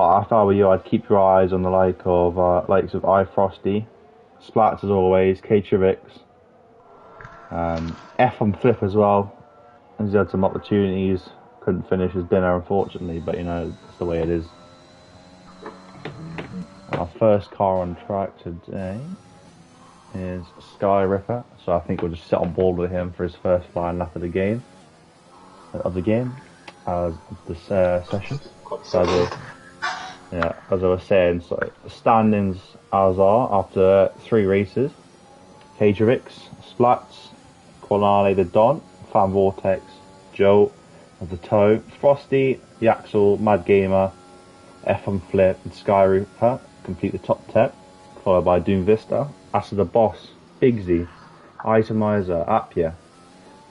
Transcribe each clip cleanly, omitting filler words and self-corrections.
But if I were you, I'd keep your eyes on the likes of iFrosty, Splats as always, K-Trivix, F on Flip as well. He's had some opportunities, couldn't finish his dinner unfortunately, but you know, it's the way it is. Our first car on track today is Sky Ripper, so I think we'll just sit on board with him for his first flying lap of the game, as this session. So as I was saying, so the standings as are after 3 races: Kadrivix, Splats, Quanale the Don, Fan Vortex, Joe of the Toe, Frosty, Yaxel, Mad Gamer, F on Flip, and Sky Ripper complete the top 10, followed by Doom Vista, Asa the Boss, Bigsy, Itemizer, Appia,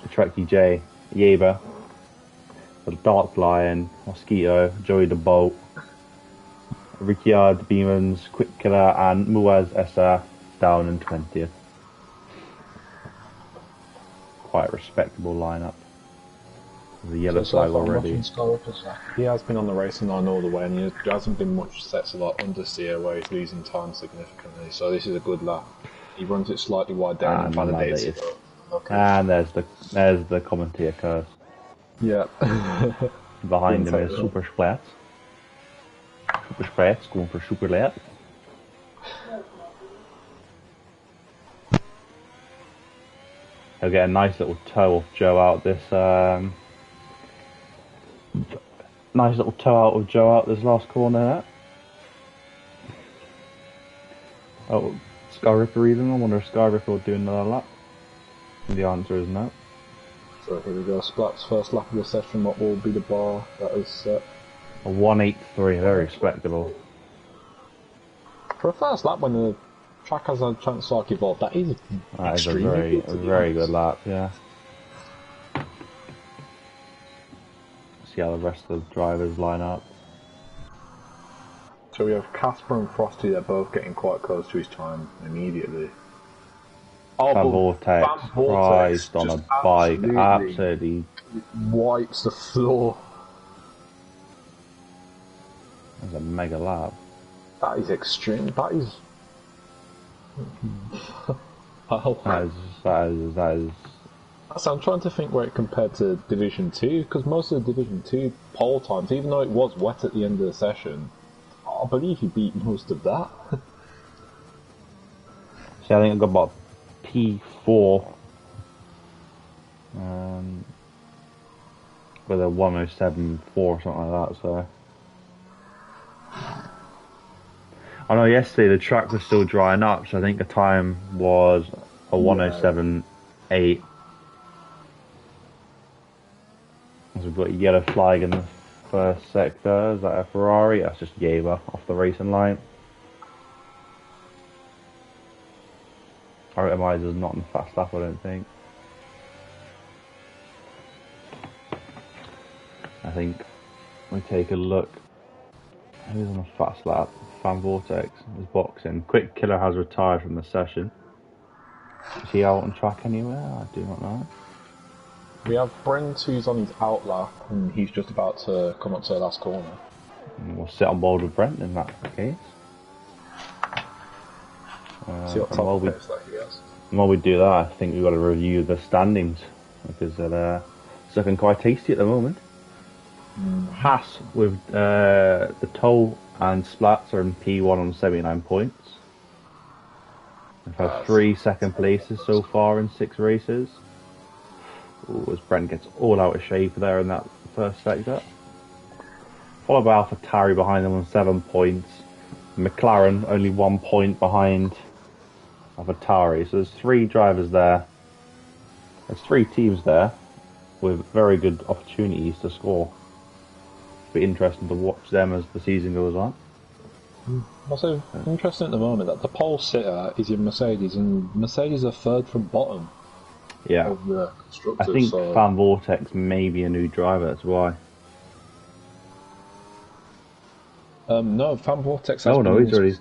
Trekkie J, Yeber, the Dark Lion, Mosquito, Joey the Bolt, Ricciard, Beemans, Quick Killer, and Muaz SR down in 20th. Quite a respectable lineup. The yellow flag already. He has been on the racing line all the way, and there hasn't been much sets of like understeer where he's losing time significantly. So this is a good lap. He runs it slightly wide down and validates it. Okay. And there's the commentator curse. Yeah. Behind him is Super Splat. Super Splat's going for Super Lap. He'll get a nice little toe off Joe out this last corner there. Oh, Sky Ripper even? I wonder if Sky Ripper will do another lap. And the answer is no. So here we go, Splat's first lap of the session. What will be the bar that is set? A 183, very respectable. For a first lap when the track has a chance to like evolve, that is extremely a very good lap, yeah. See how the rest of the drivers line up. So we have Casper and Frosty, they're both getting quite close to his time immediately. Fan Vortex, Christ on a bike, absolutely wipes the floor. That's a mega lap. That is extreme, that is... that is... So I'm trying to think where it compared to Division 2, because most of the Division 2 pole times, even though it was wet at the end of the session, I believe he beat most of that. See, I think I got about P4 with a 107.4 or something like that, so... I know yesterday the track was still drying up, so I think the time was a 107.8. So we've got a yellow flag in the first sector. Is that a Ferrari? That's just Yeager off the racing line. Our Itemizer's not in the fast lap, I don't think. I think we take a look. Who's on the fast lap? Fan Vortex is boxing. Quick Killer has retired from the session. Is he out on track anywhere? I do not know. We have Brent who's on his out lap and he's just about to come up to the last corner. And we'll sit on board with Brent in that case. While we do that, I think we've got to review the standings because they're looking quite tasty at the moment. Haas with the Toll and Splats are in P1 on 79 points. We've had 3 second places so far in 6 races. Ooh, as Brent gets all out of shape there in that first sector. Followed by AlphaTauri behind them on 7 points. McLaren only 1 point behind AlphaTauri. So there's 3 drivers there. There's 3 teams there with very good opportunities to score. Be interesting to watch them as the season goes on. Also interesting at the moment that the pole sitter is in Mercedes, and Mercedes are 3rd from bottom. Yeah, of the constructors. I think Fan Vortex may be a new driver. That's why. No, Fan Vortex. He's already.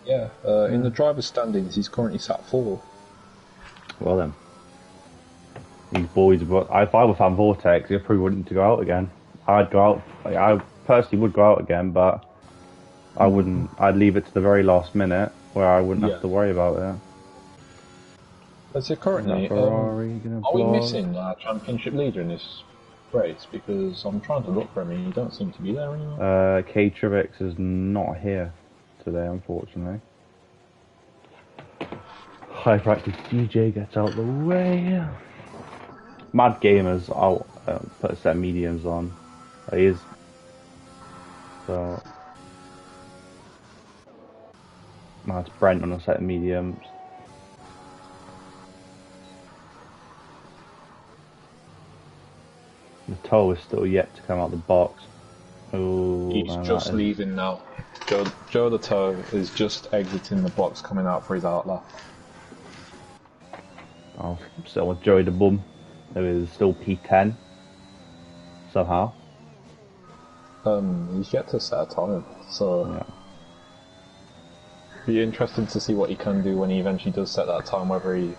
Yeah, in the driver's standings, he's currently sat 4. Well then, these boys. But if I were Fan Vortex, I probably wouldn't go out again. I'd go out. I personally would go out again, but I wouldn't. I'd leave it to the very last minute where I wouldn't Yeah. have to worry about it. So currently, Ferrari gonna are we blow? missing our championship leader in this race? Because I'm trying to look for him and he don't seem to be there anymore. K Trivix is not here today, unfortunately. Hyperactive DJ gets out the way. Mad Gamers, I'll put a set of mediums on. He is. So. That's Brent on a set of mediums. The toe is still yet to come out the box. Oh, He's just leaving now. Joe the Toe is just exiting the box, coming out for his outlaw. Oh, still with Joey the Bum, who is still P10 somehow. He's yet to set a time, so Yeah. be interesting to see what he can do when he eventually does set that time. Whether he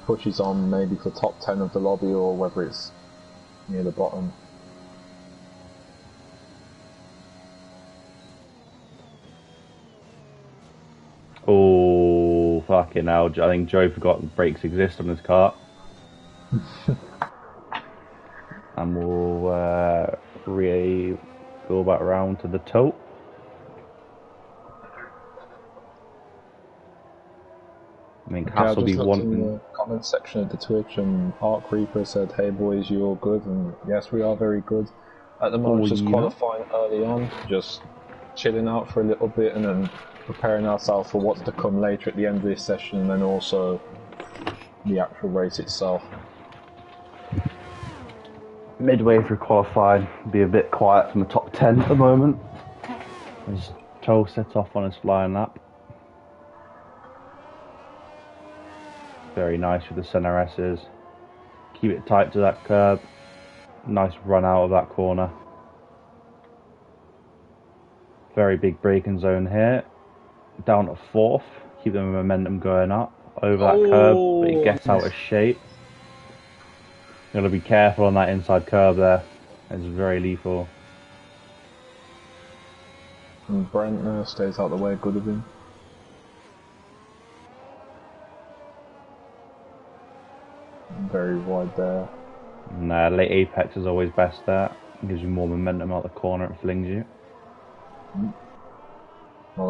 pushes on maybe for top 10 of the lobby or whether it's near the bottom. Oh, fucking hell. I think Joe forgot that brakes exist on his car. And we'll go back around to the tote. I mean, Cass will be wanting. In the comment section of the Twitch, and Arc Reaper said, "Hey boys, you all good?" And yes, we are very good. At the moment, just qualifying early on, just chilling out for a little bit, and then preparing ourselves for what's to come later at the end of this session, and then also the actual race itself. Midway through qualifying, be a bit quiet from the top 10 at the moment. As Toe sets off on his flying lap. Very nice with the center S's. Keep it tight to that curb. Nice run out of that corner. Very big braking zone here. Down to fourth. Keep the momentum going up. Over that curb, but it gets out of shape. You've got to be careful on that inside curb there. It's very lethal. And Brent stays out the way, good of him. Very wide there. Nah, late apex is always best there. It gives you more momentum out the corner and flings you.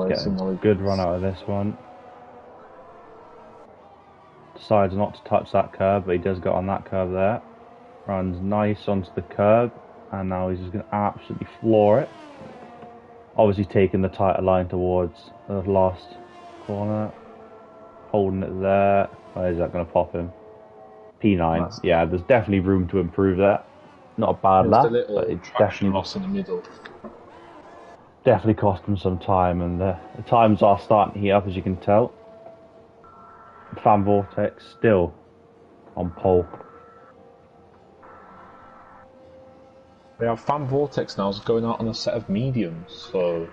Get a good run out of this one. Decides not to touch that curb, but he does get on that curb there. Runs nice onto the curb, and now he's just going to absolutely floor it. Obviously taking the tighter line towards the last corner. Holding it there. Where is that going to pop him? P9. Yeah, there's definitely room to improve that. Not a bad lap, but it's definitely loss in the middle. Definitely cost him some time, and the times are starting to heat up, as you can tell. Fan Vortex still on pole. We have Fan Vortex now going out on a set of mediums, so...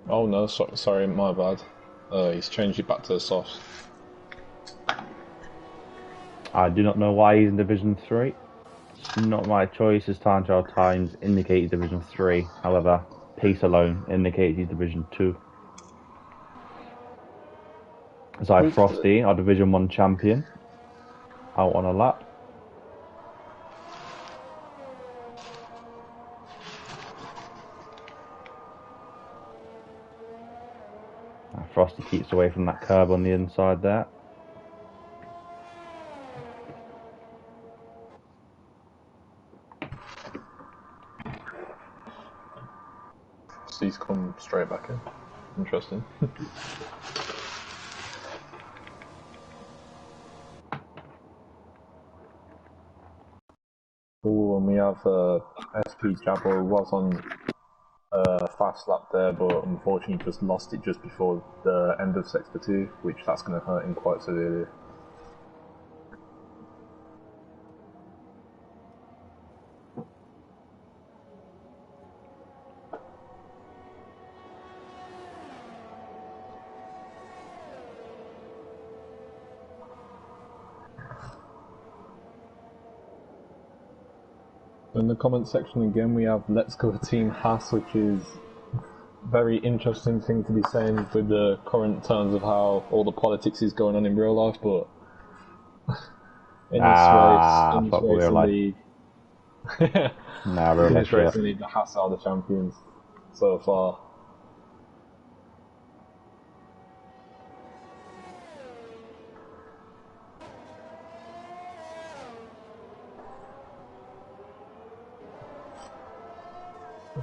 Oh no, sorry, my bad. He's changed it back to the softs. I do not know why he's in Division 3. Not my choice. His time trial times indicate Division 3. However, pace alone indicates he's Division 2. Zy Frosty, our Division 1 champion, out on a lap. Frosty keeps away from that curb on the inside there. Frosty's come straight back in. Interesting. Oh, and we have SP Jabbo, who was on fast lap there, but unfortunately just lost it just before the end of Sector 2, which that's going to hurt him quite severely. In the comment section again, we have Let's Go Team Haas, which is a very interesting thing to be saying with the current terms of how all the politics is going on in real life, but in this race in the real in life, this race in the Haas are the champions so far.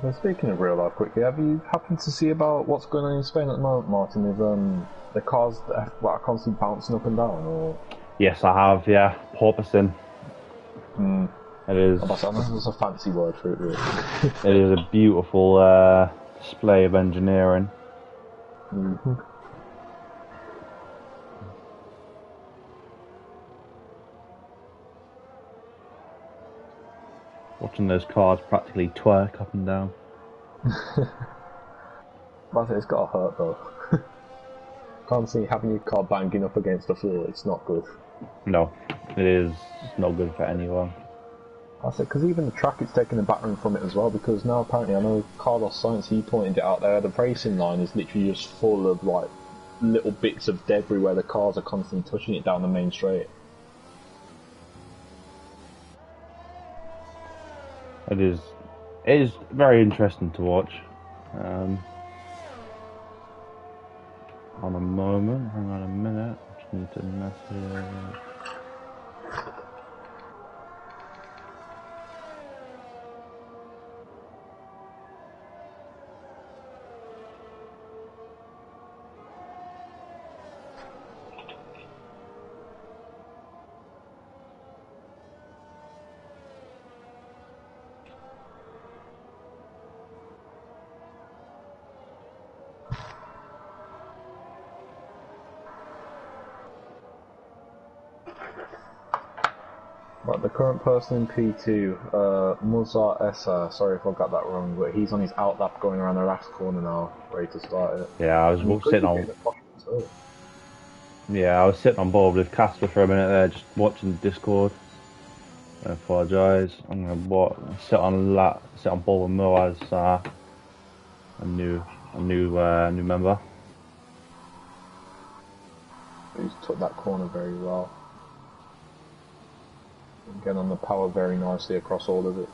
So speaking of real life quickly, have you happened to see about what's going on in Spain at the moment, Martin, with the cars that are constantly bouncing up and down? Or... Yes, I have, yeah. Porpoising. It is... That's a fancy word for it, really. It is a beautiful display of engineering. Watching those cars practically twerk up and down. But it's gotta hurt though. Can't see having your car banging up against the floor, it's not good. No, it is not good for anyone. That's it, because even the track is taking the battering from it as well, because now apparently, I know Carlos Sainz, he pointed it out there, the racing line is literally just full of like little bits of debris where the cars are constantly touching it down the main straight. It is very interesting to watch. On a moment, hang on a minute, I just need to message. Right, the current person in P2, Muzar Essa, sorry if I got that wrong, but he's on his out lap going around the last corner now, ready to start it. Yeah, I was sitting on. Yeah, I was sitting on board with Casper for a minute there, just watching Discord. I apologise. I'm gonna sit on board with Mo as a new member. He's took that corner very well. Getting on the power very nicely across all of it.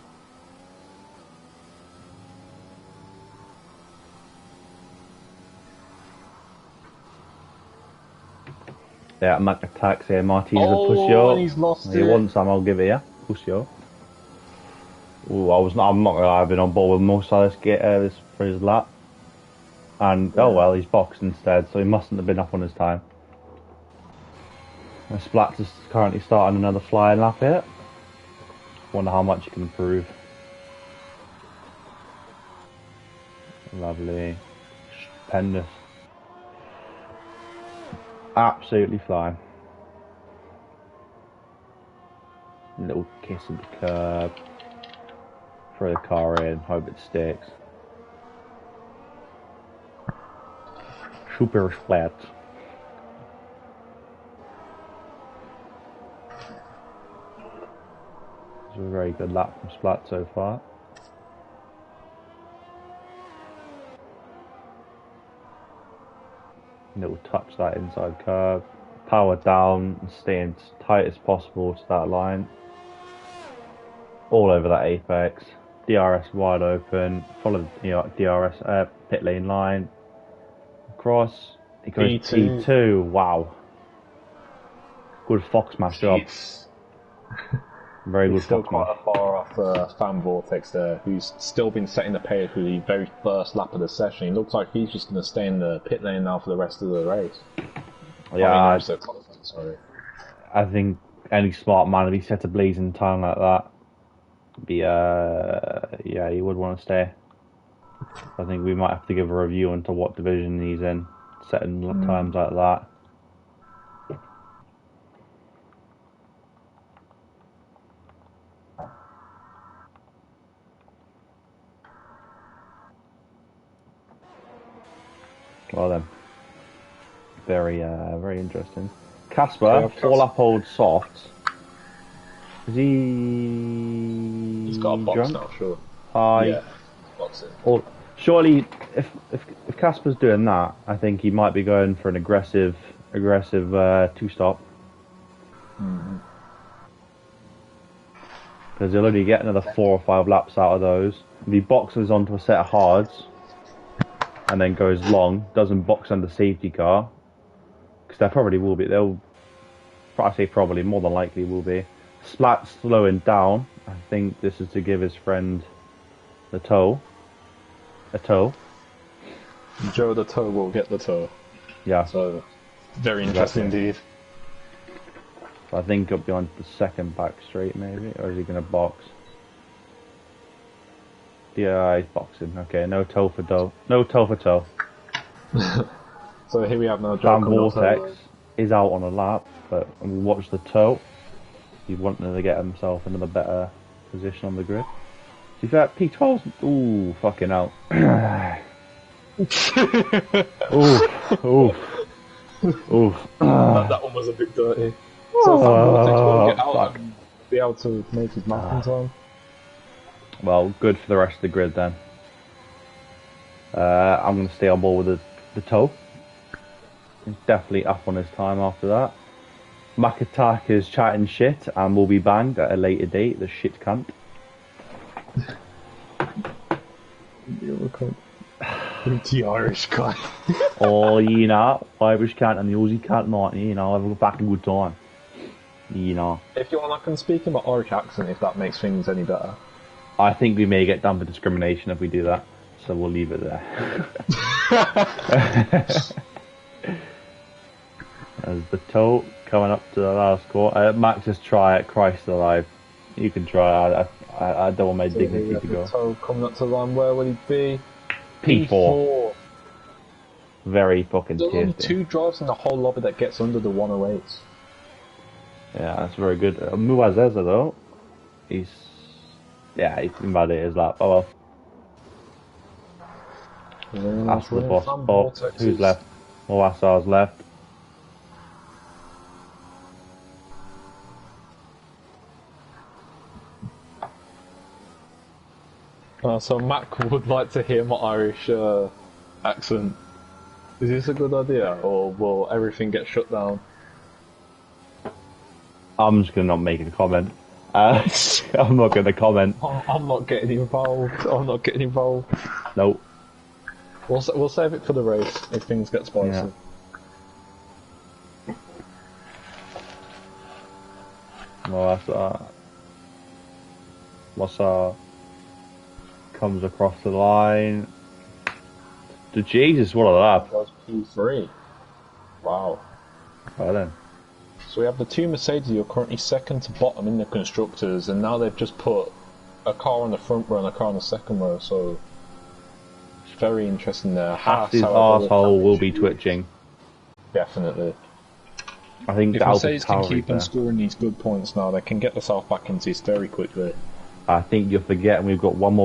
Yeah, Mac attacks here. Marty's a push yo. And he's lost it. You want some? I'll give it you. Push yo. Ooh, I'm not gonna lie, I've been on board with most of this for his lap. And oh well, he's boxed instead, so he mustn't have been up on his time. My Splats is currently starting another flying lap here. Wonder how much he can improve. Lovely. Stupendous. Absolutely flying. Little kiss of the curb. Throw the car in, hope it sticks. Super flat. It's a very good lap from Splat so far. Little touch that inside curve. Power down and staying as tight as possible to that line. All over that apex. DRS wide open. Follow the DRS pit lane line. Across. It goes P2. Wow. Good Fox match job. Very good. Still quite far off Fan Vortex there, who's still been setting the pace with the very first lap of the session. It looks like he's just going to stay in the pit lane now for the rest of the race. Yeah, sorry. I think any smart man, if he set a blazing time like that, yeah, he would want to stay. I think we might have to give a review into what division he's in, setting times like that. Well then, very interesting. Casper, all up old soft. Is he? It's got a box drunk? now, sure. Hi. Yeah, box it. Or surely, if Casper's doing that, I think he might be going for an aggressive two-stop. Because he'll only get another 4 or 5 laps out of those. If he boxes onto a set of hards, and then goes long, doesn't box under safety car, because there probably will be, I say probably, more than likely will be. Splat's slowing down. I think this is to give his friend a tow. Joe the tow will get the tow. Yeah. So, very interesting indeed. So I think he'll be on the second back straight maybe, or is he going to box? Yeah, he's boxing. Okay, no toe for toe. No toe for toe. So here we have now Joe Van Vortex is out on a lap, but we watch the toe. He wanted to get himself another better position on the grid. See that P12's ooh fucking out. Oof. That one was a bit dirty. So Van Vortex will get out and be able to make his map in time. Well, good for the rest of the grid then. I'm going to stay on board with the toe. He's definitely up on his time after that. Mac Attack is chatting shit and will be banged at a later date, the shit cunt. The Irish guy. Oh, you know, Irish cunt and the Aussie cunt, mate, you know, have a fucking good time. You know. If you want, I can speak in my Irish accent if that makes things any better. I think we may get done for discrimination if we do that, so we'll leave it there. As the toe coming up to the last corner. Max, just try it. Christ alive. You can try it. I don't want my dignity to go. Toe coming up to the line. Where will he be? P4. Very fucking tasty. There's only 2 drives in the whole lobby that gets under the 108s. Yeah, that's very good. Muazeza though, he's about it his lap. Oh well. After the boss. Oh, who's left? Moassar's left. So Mac would like to hear my Irish accent. Is this a good idea, or will everything get shut down? I'm just gonna not make a comment. I'm not gonna comment. I'm not getting involved. Nope. We'll save it for the race if things get spicy. Yeah. Moassar comes across the line. Jesus, what a lap! That was P3. Wow. Right then. So we have the 2 Mercedes who are currently second to bottom in the constructors, and now they've just put a car on the front row and a car on the second row. So it's very interesting there. His arsehole will be twitching. Definitely. I think if Mercedes can keep on scoring these good points now, they can get themselves back into this very quickly. I think you're forgetting we've got one more